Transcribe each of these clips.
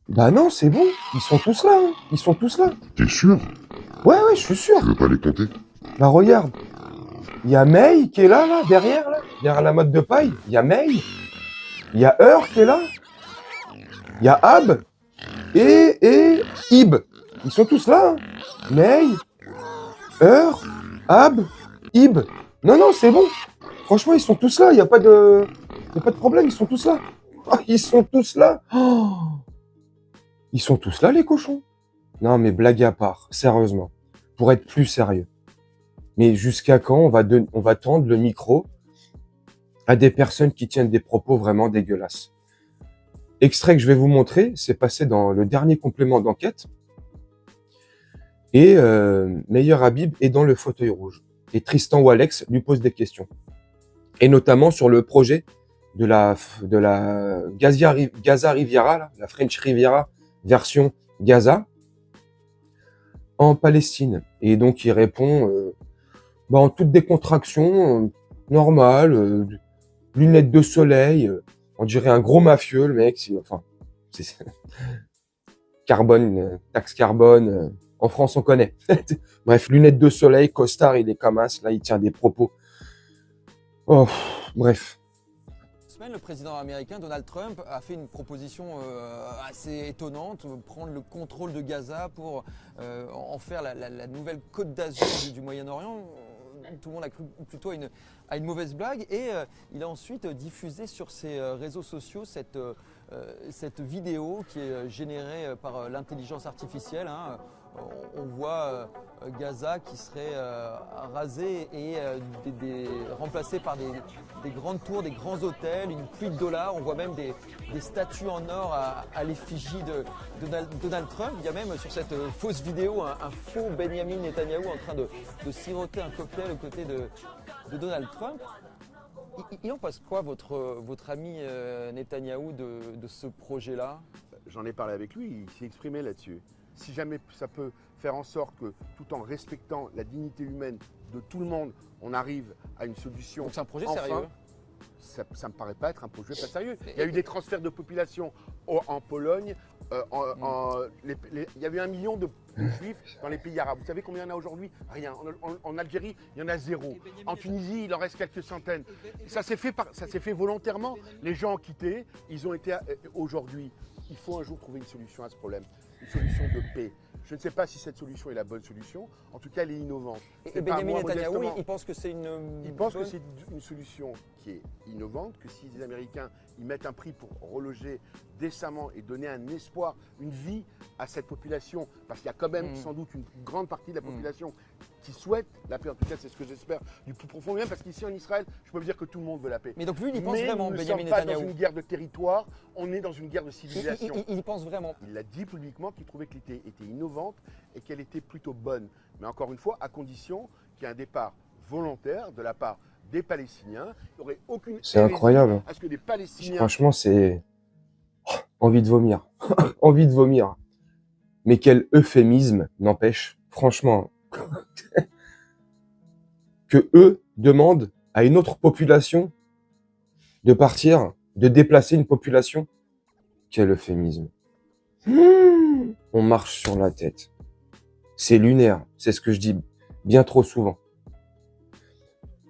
Bah non, c'est bon, ils sont tous là, hein. Ils sont tous là. T'es sûr? Ouais, je suis sûr. Tu veux pas les compter? Bah regarde, il y a May qui est là, derrière la mode de paille. Il y a May, il y a Heur qui est là, il y a Ab et Ib. Ils sont tous là, hein. May, Heur, Ab, Ib. Non, c'est bon. Franchement, ils sont tous là, il y a pas de problème, ils sont tous là. Oh, ils sont tous là. Oh, ils sont tous là, les cochons. Non, mais blague à part, sérieusement, pour être plus sérieux. Mais jusqu'à quand on va tendre le micro à des personnes qui tiennent des propos vraiment dégueulasses? Extrait que je vais vous montrer, c'est passé dans le dernier complément d'enquête. Et Meyer Habib est dans le fauteuil rouge. Et Tristan ou Alex lui pose des questions. Et notamment sur le projet de la Gaza Riviera, là, la French Riviera version Gaza, en Palestine. Et donc il répond en toute décontraction, normale, lunettes de soleil, on dirait un gros mafieux, le mec. C'est carbone, taxe carbone. En France, on connaît. Bref, lunettes de soleil, costard, il est comme as. Là, il tient des propos. Oh, bref. Le président américain Donald Trump a fait une proposition assez étonnante, prendre le contrôle de Gaza pour en faire la nouvelle côte d'Azur du Moyen-Orient. Tout le monde a cru plutôt à une mauvaise blague et il a ensuite diffusé sur ses réseaux sociaux cette vidéo qui est générée par l'intelligence artificielle. Hein. On voit Gaza qui serait rasé et remplacé par des grandes tours, des grands hôtels, une pluie de dollars. On voit même des statues en or à l'effigie de Donald Trump. Il y a même sur cette fausse vidéo un faux Benjamin Netanyahou en train de siroter un cocktail aux côtés de Donald Trump. Il en passe quoi votre ami Netanyahou de ce projet-là? J'en ai parlé avec lui, il s'est exprimé là-dessus. Si jamais ça peut faire en sorte que, tout en respectant la dignité humaine de tout le monde, on arrive à une solution. Donc c'est un projet enfin, sérieux? Ça ne me paraît pas être un projet pas sérieux. Il y a eu des transferts de population en Pologne. Il y avait 1 million de juifs dans les pays arabes. Vous savez combien il y en a aujourd'hui? Rien. En Algérie, il y en a 0. En Tunisie, il en reste quelques centaines. Ça s'est fait volontairement. Les gens ont quitté. Ils ont été aujourd'hui. Il faut un jour trouver une solution à ce problème. Une solution de paix. Je ne sais pas si cette solution est la bonne solution. En tout cas, elle est innovante. Et Benjamin Netanyahou, il pense que c'est que c'est une solution qui est innovante, que si les Américains y mettent un prix pour reloger décemment et donner un espoir, une vie à cette population, parce qu'il y a quand même sans doute une grande partie de la population qui souhaite la paix. En tout cas, c'est ce que j'espère du plus profond bien, parce qu'ici en Israël, je peux vous dire que tout le monde veut la paix. Mais donc lui, il y pense vraiment, Benjamin Netanyahou. Mais nous ne sommes pas dans une guerre de territoire, on est dans une guerre de civilisation. Il y pense vraiment. Il a dit publiquement qu'il trouvait que l'idée était innovante et qu'elle était plutôt bonne. Mais encore une fois, à condition qu'il y ait un départ volontaire de la part des Palestiniens. Il n'y aurait aucune C'est incroyable. à ce que des Palestiniens... Franchement, c'est... envie de vomir. Envie de vomir. Mais quel euphémisme, n'empêche. Franchement. Que eux demandent à une autre population de partir, de déplacer une population. Quel euphémisme. On marche sur la tête. C'est lunaire. C'est ce que je dis bien trop souvent.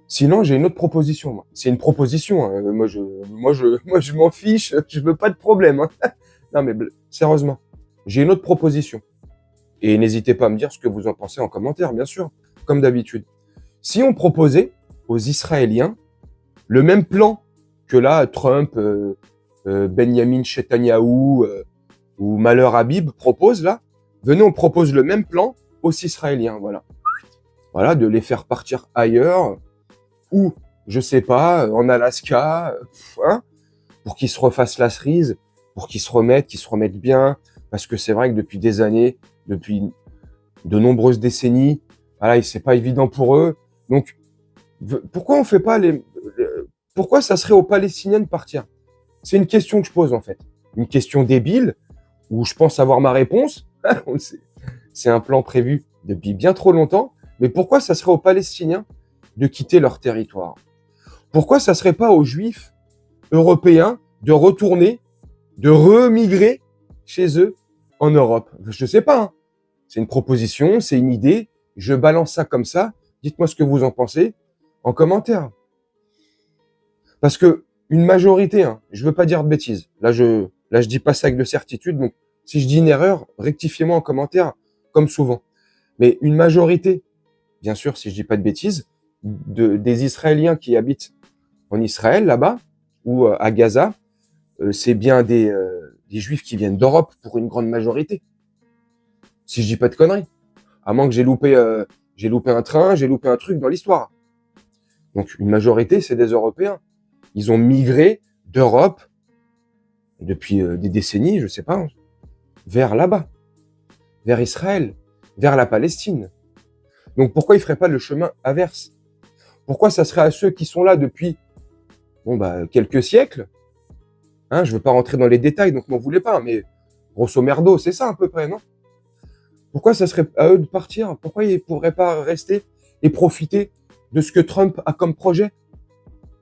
Sinon, j'ai une autre proposition. Moi. C'est une proposition. Hein. Moi, je m'en fiche. Je veux pas de problème. Hein. Non, mais sérieusement, j'ai une autre proposition. Et n'hésitez pas à me dire ce que vous en pensez en commentaire, bien sûr, comme d'habitude. Si on proposait aux Israéliens le même plan que là, Trump, Benjamin Netanyahou ou Malheur Habib propose là, venez, on propose le même plan aux Israéliens, voilà. Voilà, de les faire partir ailleurs, ou, je sais pas, en Alaska, hein, pour qu'ils se refassent la cerise, pour qu'ils se remettent bien, parce que c'est vrai que depuis des années, depuis de nombreuses décennies, voilà, c'est pas évident pour eux. Donc, pourquoi on fait pas pourquoi ça serait aux Palestiniens de partir? C'est une question que je pose, en fait. Une question débile, où je pense avoir ma réponse. C'est un plan prévu depuis bien trop longtemps. Mais pourquoi ça serait aux Palestiniens de quitter leur territoire? Pourquoi ça serait pas aux Juifs européens de retourner, de remigrer chez eux en Europe. Je sais pas, hein. C'est une proposition, c'est une idée. Je balance ça comme ça. Dites-moi ce que vous en pensez en commentaire. Parce que une majorité, hein, je veux pas dire de bêtises. Là, je dis pas ça avec de certitude. Donc, si je dis une erreur, rectifiez-moi en commentaire, comme souvent. Mais une majorité, bien sûr, si je dis pas de bêtises, des Israéliens qui habitent en Israël, là-bas, ou à Gaza, c'est bien des Juifs qui viennent d'Europe pour une grande majorité. Si je dis pas de conneries. À moins que j'ai loupé un train, j'ai loupé un truc dans l'histoire. Donc, une majorité, c'est des Européens. Ils ont migré d'Europe, depuis des décennies, je sais pas, vers là-bas, vers Israël, vers la Palestine. Donc, pourquoi ils feraient pas le chemin inverse? Pourquoi ça serait à ceux qui sont là depuis, quelques siècles? Hein, je veux pas rentrer dans les détails, donc m'en voulez pas, mais grosso merdo, c'est ça à peu près, non? Pourquoi ça serait à eux de partir? Pourquoi ils pourraient pas rester et profiter de ce que Trump a comme projet?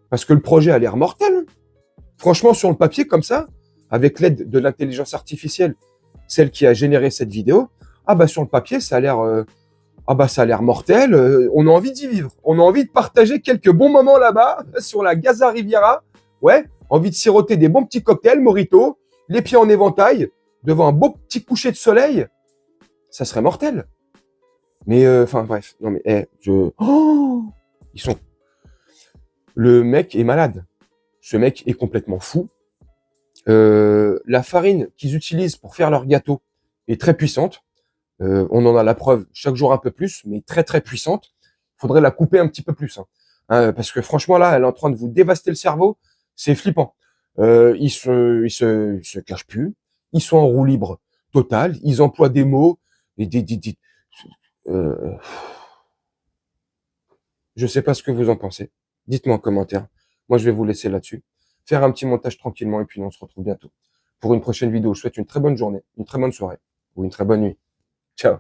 Parce que le projet a l'air mortel. Franchement, sur le papier, comme ça, avec l'aide de l'intelligence artificielle, celle qui a généré cette vidéo, sur le papier, ça a l'air mortel. On a envie d'y vivre. On a envie de partager quelques bons moments là-bas, sur la Gaza Riviera. Ouais, envie de siroter des bons petits cocktails, mojito, les pieds en éventail, devant un beau petit coucher de soleil. Ça serait mortel. Mais, bref. Non, mais, ils sont... Le mec est malade. Ce mec est complètement fou. La farine qu'ils utilisent pour faire leur gâteau est très puissante. On en a la preuve chaque jour un peu plus, mais très très puissante. Il faudrait la couper un petit peu plus, parce que franchement là, elle est en train de vous dévaster le cerveau. C'est flippant. Ils se cachent plus. Ils sont en roue libre totale. Ils emploient des mots et je sais pas ce que vous en pensez. Dites-moi en commentaire. Moi, je vais vous laisser là-dessus. Faire un petit montage tranquillement et puis on se retrouve bientôt pour une prochaine vidéo. Je vous souhaite une très bonne journée, une très bonne soirée ou une très bonne nuit. Ciao.